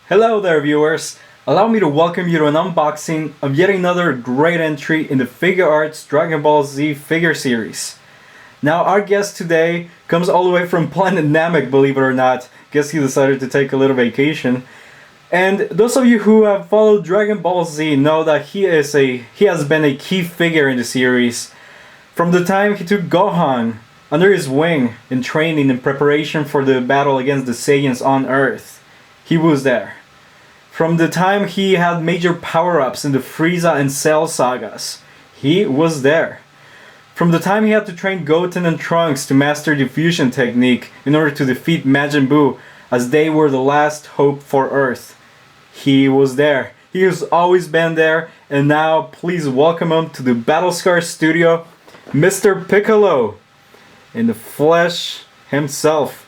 Hello there viewers! Allow me to welcome you to an unboxing of yet another great entry in the Figuarts Dragon Ball Z figure series. Now our guest today comes all the way from Planet Namek, believe it or not. Guess he decided to take a little vacation. And those of you who have followed Dragon Ball Z know that he has been a key figure in the series. From the time he took Gohan under his wing in training in preparation for the battle against the Saiyans on Earth, he was there. From the time he had major power-ups in the Frieza and Cell sagas, he was there. From the time he had to train Goten and Trunks to master the fusion technique in order to defeat Majin Buu as they were the last hope for Earth, he was there. He has always been there, and now please welcome him to the Battlescars studio, Mr. Piccolo, in the flesh himself.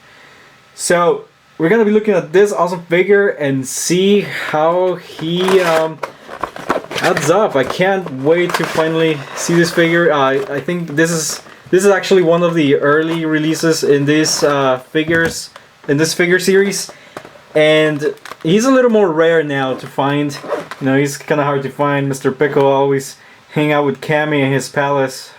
So, we're gonna be looking at this awesome figure and see how he adds up. I can't wait to finally see this figure. I think this is actually one of the early releases in this figure series, and he's a little more rare now to find. You know, he's kind of hard to find. Mr. Piccolo always hang out with Cammy in his palace.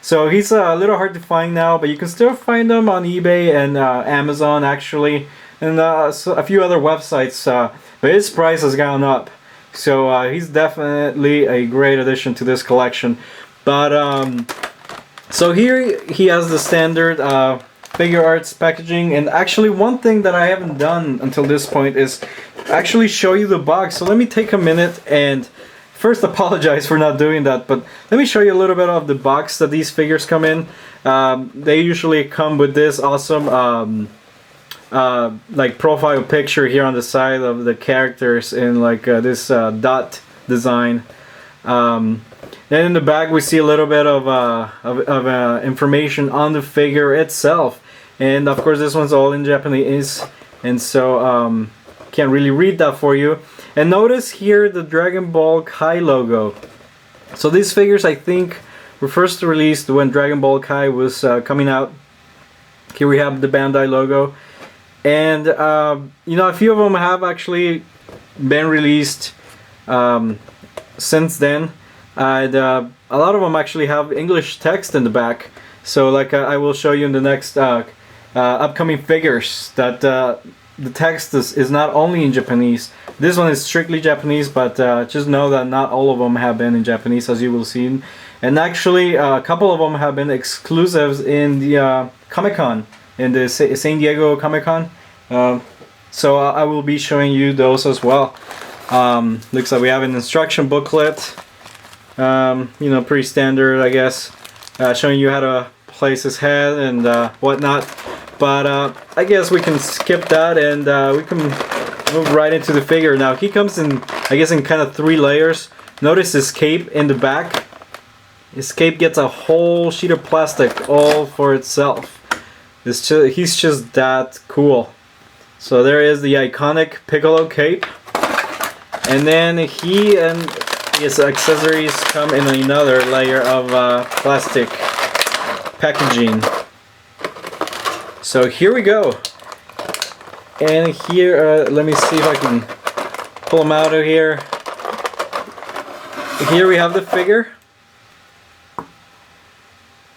So he's a little hard to find now, but you can still find him on eBay and Amazon actually, and so a few other websites, but his price has gone up. So he's definitely a great addition to this collection. But so here he has the standard Figuarts packaging, and actually one thing that I haven't done until this point is actually show you the box. So let me take a minute and first apologize for not doing that, but let me show you a little bit of the box that these figures come in. They usually come with this awesome like profile picture here on the side of the characters in like this dot design. Then in the back we see a little bit of information on the figure itself, and of course this one's all in Japanese, and so can't really read that for you. And notice here the Dragon Ball Kai logo. So these figures I think were first released when Dragon Ball Kai was coming out. Here we have the Bandai logo. And you know, a few of them have actually been released since then. And a lot of them actually have English text in the back. So like I will show you in the next upcoming figures that the text is not only in Japanese. This one is strictly Japanese, but just know that not all of them have been in Japanese, as you will see. And actually a couple of them have been exclusives in the Comic-Con, in the San Diego Comic-Con. So I will be showing you those as well. Looks like we have an instruction booklet, you know, pretty standard I guess, showing you how to place his head and whatnot. But I guess we can skip that and we can move right into the figure. Now he comes in, I guess, in kind of 3 layers. Notice his cape in the back. His cape gets a whole sheet of plastic all for itself. He's just that cool. So there is the iconic Piccolo cape, and then he and his accessories come in another layer of plastic packaging. So here we go. And here, let me see if I can pull him out of here. Here we have the figure.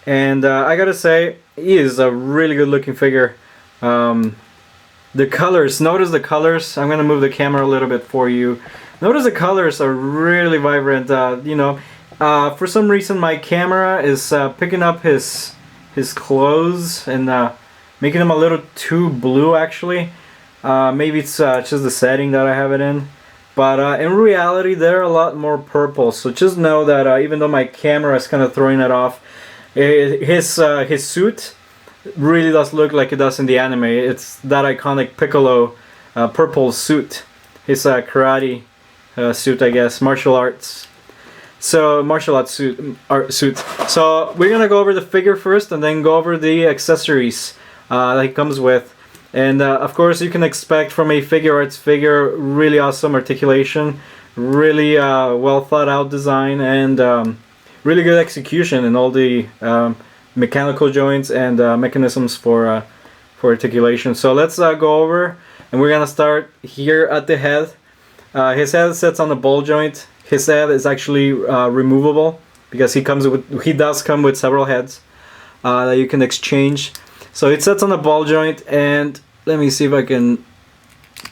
And I gotta say, he is a really good looking figure. The colors, notice the colors. I'm gonna move the camera a little bit for you. Notice the colors are really vibrant. You know, for some reason my camera is picking up his clothes and making them a little too blue actually. Maybe it's just the setting that I have it in. But in reality they're a lot more purple. So just know that even though my camera is kind of throwing it off, his suit really does look like it does in the anime. It's that iconic Piccolo purple suit. His karate suit, I guess, martial arts. So martial arts suit. So we're gonna go over the figure first, and then go over the accessories that it comes with. And of course, you can expect from a Figuarts figure really awesome articulation, really well thought out design, and really good execution in all the mechanical joints and mechanisms for articulation. So let's go over and we're gonna start here at the head. His head sits on the ball joint. His head is actually removable because he does come with several heads that you can exchange. So it sits on the ball joint, and let me see if I can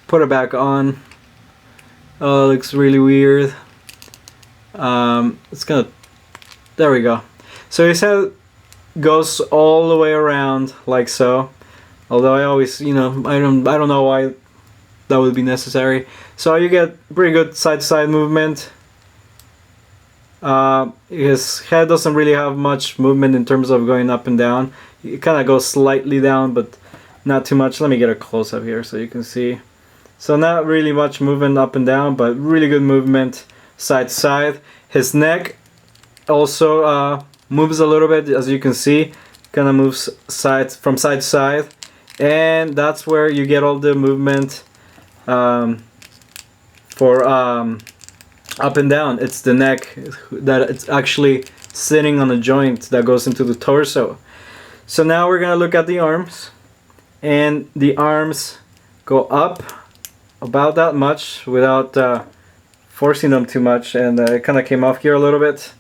put it back on. Oh, it looks really weird. There we go. So his head goes all the way around like so. Although I always, I don't know why that would be necessary. So you get pretty good side-to-side movement. His head doesn't really have much movement in terms of going up and down. It kind of goes slightly down, but not too much. Let me get a close-up here so you can see. So not really much movement up and down, but really good movement side to side. His neck also moves a little bit, as you can see. Kind of moves from side to side, and that's where you get all the movement for up and down. It's the neck that it's actually sitting on a joint that goes into the torso. So now we're gonna look at the arms, and the arms go up about that much without forcing them too much, and it kind of came off here a little bit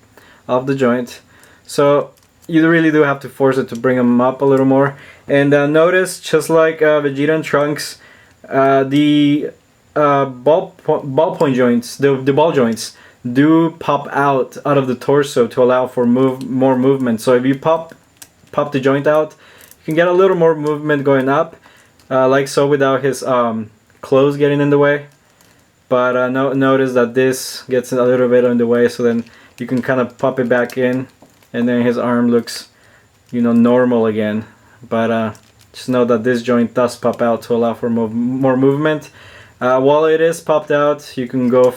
off the joint. So you really do have to force it to bring them up a little more. And notice, just like Vegeta and Trunks, the ballpoint joints, the ball joints, do pop out of the torso to allow for more movement. So if you pop the joint out, you can get a little more movement going up, like so, without his clothes getting in the way. But notice that this gets a little bit in the way, so then you can kind of pop it back in, and then his arm looks, normal again. But just know that this joint does pop out to allow for more movement. While it is popped out, you can go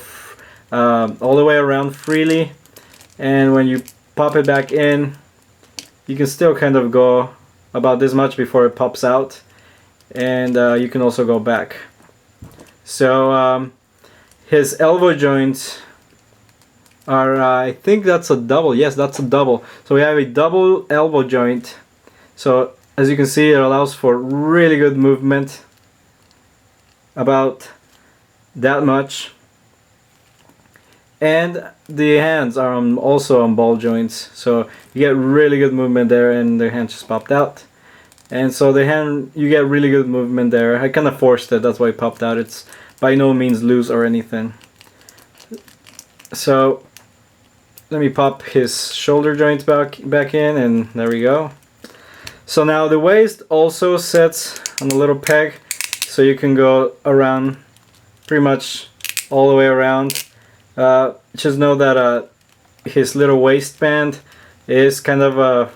all the way around freely, and when you pop it back in, you can still kind of go about this much before it pops out, and you can also go back. So his elbow joints are, I think that's a double. Yes, that's a double. So we have a double elbow joint. So as you can see, it allows for really good movement, about that much. And the hands are also on ball joints, so you get really good movement there, and the hand just popped out. And so the hand, you get really good movement there. I kind of forced it, that's why it popped out. It's by no means loose or anything. So let me pop his shoulder joint back in, and there we go. So now the waist also sits on a little peg, so you can go around pretty much all the way around. Just know that his little waistband is kind of a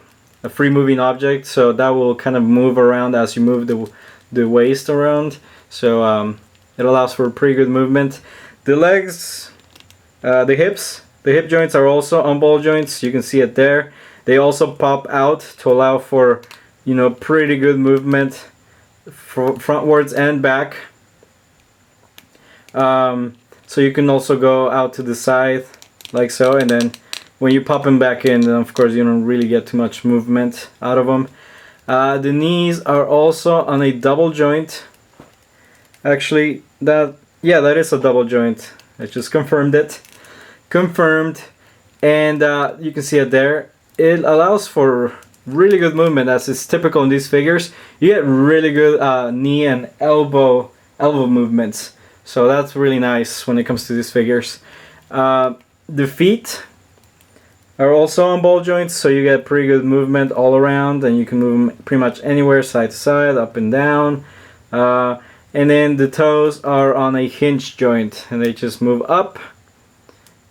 free moving object, so that will kind of move around as you move the waist around. So it allows for pretty good movement. The legs, the hip joints are also on ball joints. You can see it there. They also pop out to allow for, pretty good movement frontwards and back. So you can also go out to the side like so, and then when you pop them back in, then of course you don't really get too much movement out of them. The knees are also on a double joint. Actually, that is a double joint. I just confirmed it. Confirmed. And you can see it there. It allows for really good movement, as is typical in these figures. You get really good knee and elbow movements. So that's really nice when it comes to these figures. The feet are also on ball joints, so you get pretty good movement all around, and you can move them pretty much anywhere, side to side, up and down. And then the toes are on a hinge joint, and they just move up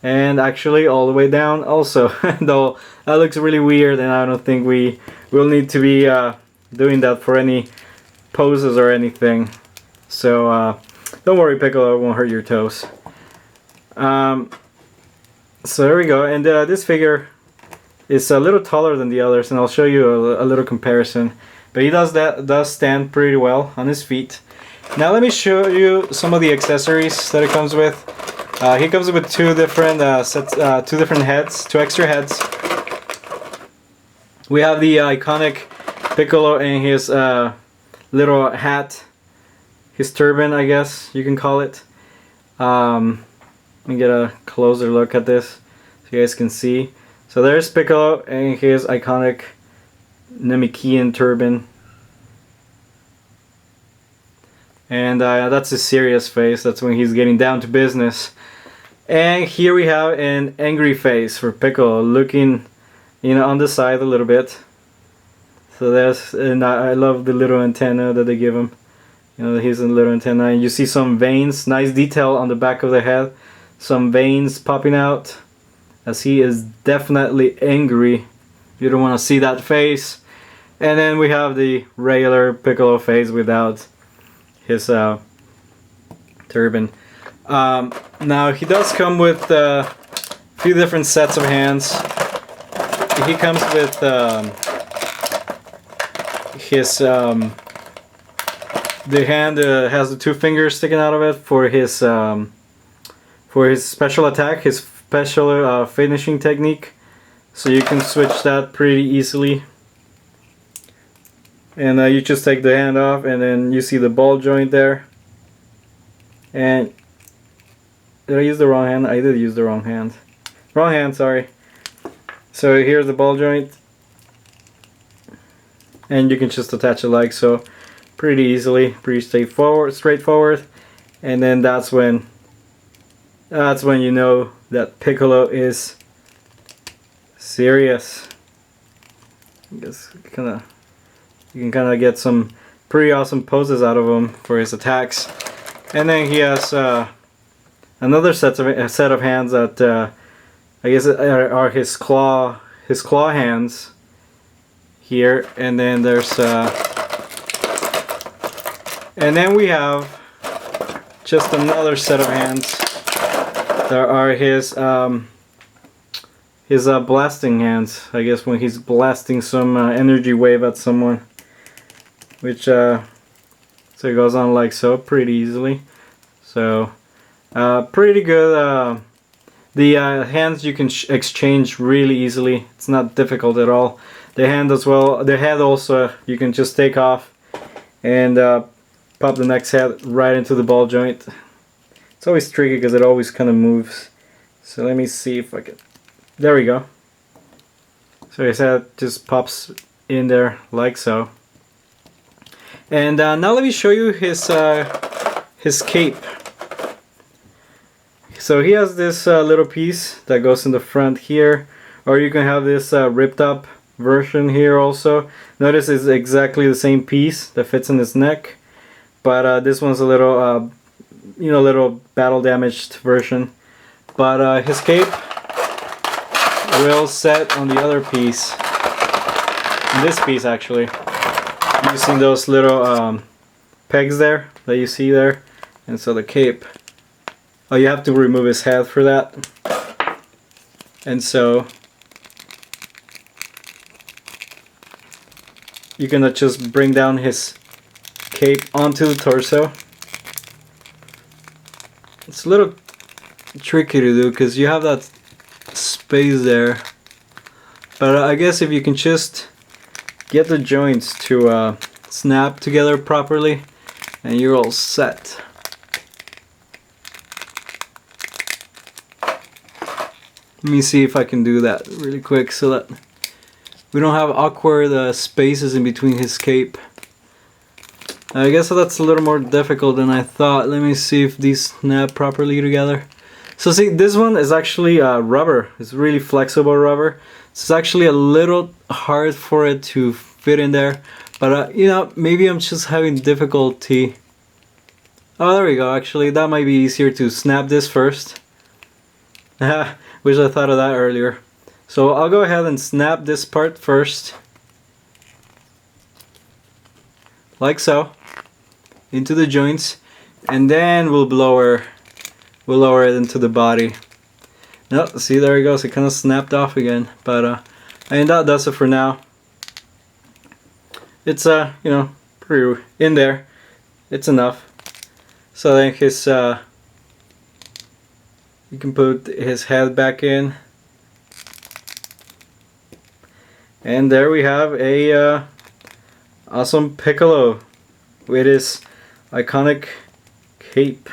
and actually all the way down also. Though that looks really weird, and I don't think we will need to be doing that for any poses or anything. So don't worry, Piccolo, it won't hurt your toes. So there we go, and this figure is a little taller than the others, and I'll show you a little comparison. But he does stand pretty well on his feet. Now let me show you some of the accessories that it comes with. He comes with two different sets, two different heads, two extra heads. We have the iconic Piccolo and his little hat, his turban, I guess you can call it. Let me get a closer look at this so you guys can see. So there's Piccolo and his iconic Namekian turban. And that's his serious face. That's when he's getting down to business. And here we have an angry face for Piccolo, looking, you know, on the side a little bit. So there's, and I love the little antenna that they give him. You know, he's a little antenna, and you see some veins, nice detail on the back of the head. Some veins popping out, as he is definitely angry. You don't want to see that face. And then we have the regular Piccolo face without his turban. Now he does come with a few different sets of hands. He comes with his the hand has the two fingers sticking out of it for his special attack, his special finishing technique. So you can switch that pretty easily. And you just take the hand off, and then you see the ball joint there. And did I use the wrong hand? I did use the wrong hand. Wrong hand, sorry. So here's the ball joint. And you can just attach it like so. Pretty easily, pretty straightforward. And then that's when you know that Piccolo is serious. I guess you can kind of get some pretty awesome poses out of him for his attacks. And then he has another set of hands that I guess are his claw hands here. And then there's and then we have just another set of hands. There are his blasting hands. I guess when he's blasting some energy wave at someone, which so it goes on like so, pretty easily. So pretty good. The hands you can exchange really easily. It's not difficult at all. The hand as well. The head also you can just take off and pop the next head right into the ball joint. It's always tricky because it always kind of moves. So let me see if I can. There we go. So his head just pops in there like so. And now let me show you his cape. So he has this little piece that goes in the front here, or you can have this ripped up version here also. Notice it's exactly the same piece that fits in his neck, but this one's a little little battle damaged version. But his cape will set on the other piece, in this piece actually, using those little pegs there that you see there. And so the cape, oh, you have to remove his head for that. And so you can just bring down his cape onto the torso. It's a little tricky to do because you have that space there, but I guess if you can just get the joints to snap together properly, and you're all set. Let me see if I can do that really quick so that we don't have awkward spaces in between his cape. I guess that's a little more difficult than I thought. Let me see if these snap properly together. So see, this one is actually rubber. It's really flexible rubber. So it's actually a little hard for it to fit in there. But you know, maybe I'm just having difficulty. Oh, there we go. Actually, that might be easier to snap this first. Wish I thought of that earlier. So I'll go ahead and snap this part first. Like so. Into the joints. And then we'll lower it into the body. No, see, there it goes. It kind of snapped off again. But I mean, that does it for now. It's you know, pretty in there. It's enough. So then his you can put his head back in. And there we have a awesome Piccolo with his iconic cape.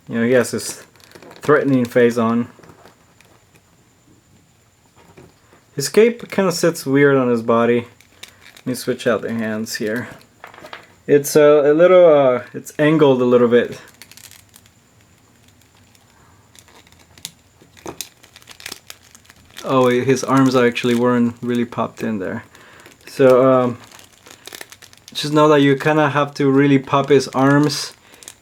You know, he has this threatening face on. His cape kind of sits weird on his body. Let me switch out the hands here. It's a little, it's angled a little bit. Oh, his arms actually weren't really popped in there. So just know that you kind of have to really pop his arms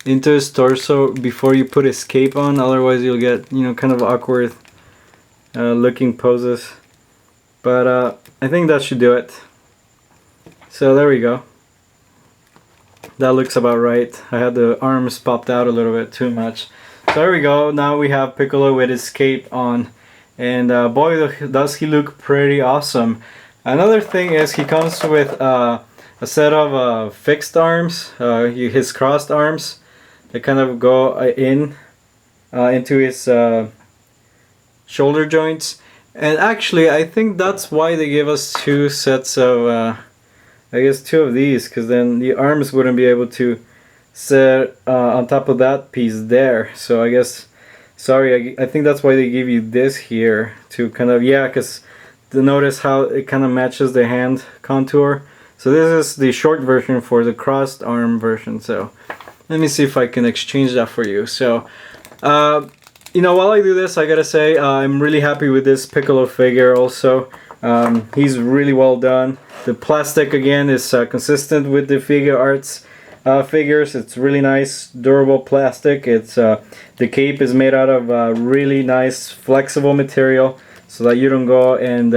into his torso before you put his cape on, otherwise you'll get, you know, kind of awkward looking poses. But I think that should do it. So there we go. That looks about right. I had the arms popped out a little bit too much. So there we go. Now we have Piccolo with his cape on, and boy, does he look pretty awesome. Another thing is he comes with a set of fixed arms, his crossed arms. They kind of go into his shoulder joints, and actually I think that's why they gave us two sets of I guess two of these, because then the arms wouldn't be able to sit on top of that piece there. So I guess, sorry, I think that's why they give you this here to kind of, yeah, because to notice how it kind of matches the hand contour. So this is the short version for the crossed arm version. So let me see if I can exchange that for you. So, you know, while I do this, I gotta say I'm really happy with this Piccolo figure also. He's really well done. The plastic again is consistent with the Figuarts figures. It's really nice, durable plastic. It's the cape is made out of really nice, flexible material, so that you don't go and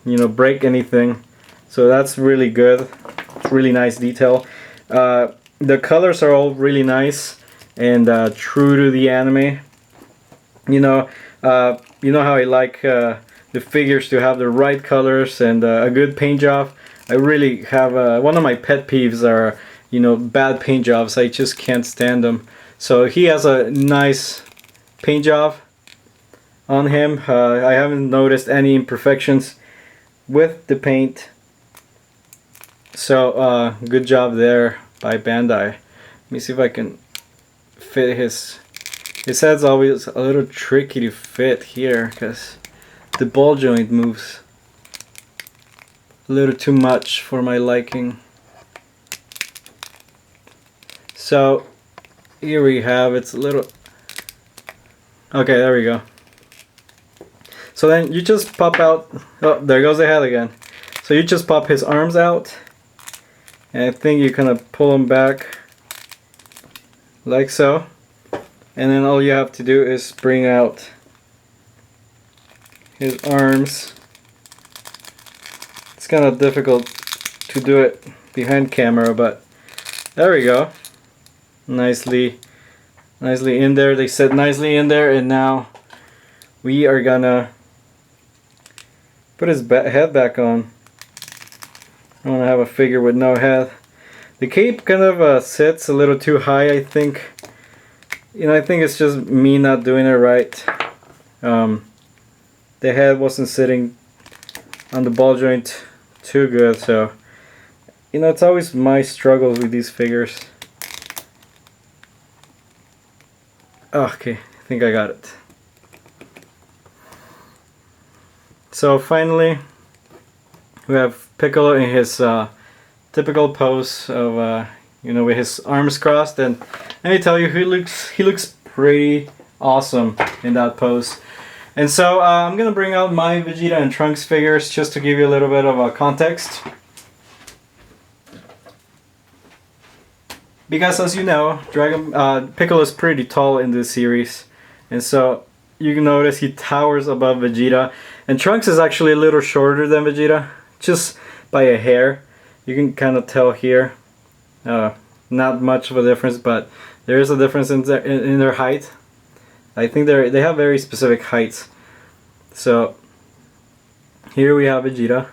you know, break anything. So that's really good. It's really nice detail. The colors are all really nice and true to the anime. You know how I like the figures to have the right colors and a good paint job. I really have one of my pet peeves are, you know, bad paint jobs. I just can't stand them. So he has a nice paint job on him. I haven't noticed any imperfections with the paint. So good job there by Bandai. Let me see if I can fit his head's always a little tricky to fit here because the ball joint moves a little too much for my liking. So here we have, it's a little, okay, there we go. So then you just pop out, oh, there goes the head again. So you just pop his arms out, and I think you kind of pull them back like so, and then all you have to do is bring out his arms. It's kind of difficult to do it behind camera, but there we go. Nicely in there. They sit nicely in there, and now we are gonna put his head back on. I want to have a figure with no head. The cape kind of sits a little too high, I think. You know, I think it's just me not doing it right. The head wasn't sitting on the ball joint too good, so you know, it's always my struggles with these figures. Okay, I think I got it. So finally we have Piccolo in his typical pose of you know, with his arms crossed, and let me tell you, he looks pretty awesome in that pose. And so I'm gonna bring out my Vegeta and Trunks figures just to give you a little bit of a context. Because as you know, Piccolo is pretty tall in this series, and so you can notice he towers above Vegeta, and Trunks is actually a little shorter than Vegeta, just by a hair. You can kind of tell here. Not much of a difference, but there is a difference in their height. I think they have very specific heights. So here we have Vegeta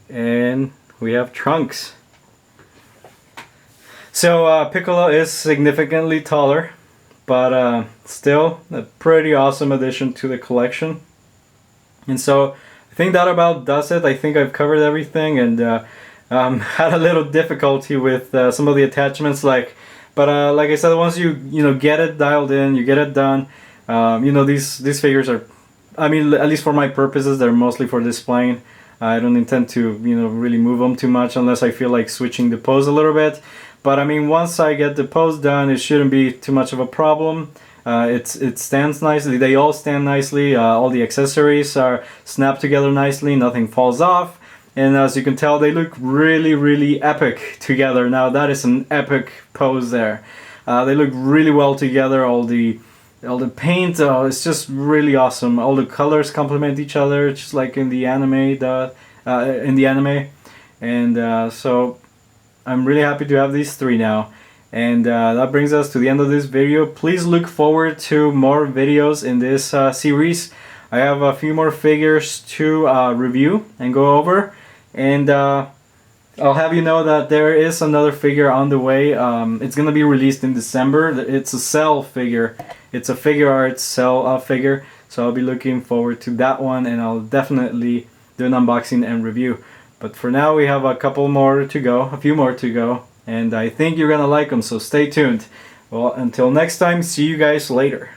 and we have Trunks. So Piccolo is significantly taller, but still a pretty awesome addition to the collection. And so I think that about does it. I think I've covered everything, and had a little difficulty with some of the attachments, but like I said, once you get it dialed in, you get it done. These figures are, I mean, at least for my purposes, they're mostly for displaying. I don't intend to really move them too much unless I feel like switching the pose a little bit. But I mean, once I get the pose done, it shouldn't be too much of a problem. It stands nicely. They all stand nicely. All the accessories are snapped together nicely. Nothing falls off. And as you can tell, they look really, really epic together. Now that is an epic pose there. They look really well together. All the paint, it's just really awesome. All the colors complement each other, just like in the anime. And so I'm really happy to have these three now. And that brings us to the end of this video. Please look forward to more videos in this series. I have a few more figures to review and go over, and I'll have you know that there is another figure on the way. It's gonna be released in December. It's a Cell figure. It's a Figuarts Cell figure, so I'll be looking forward to that one, and I'll definitely do an unboxing and review. But for now, we have a few more to go, and I think you're gonna like them, so stay tuned. Well, until next time, see you guys later.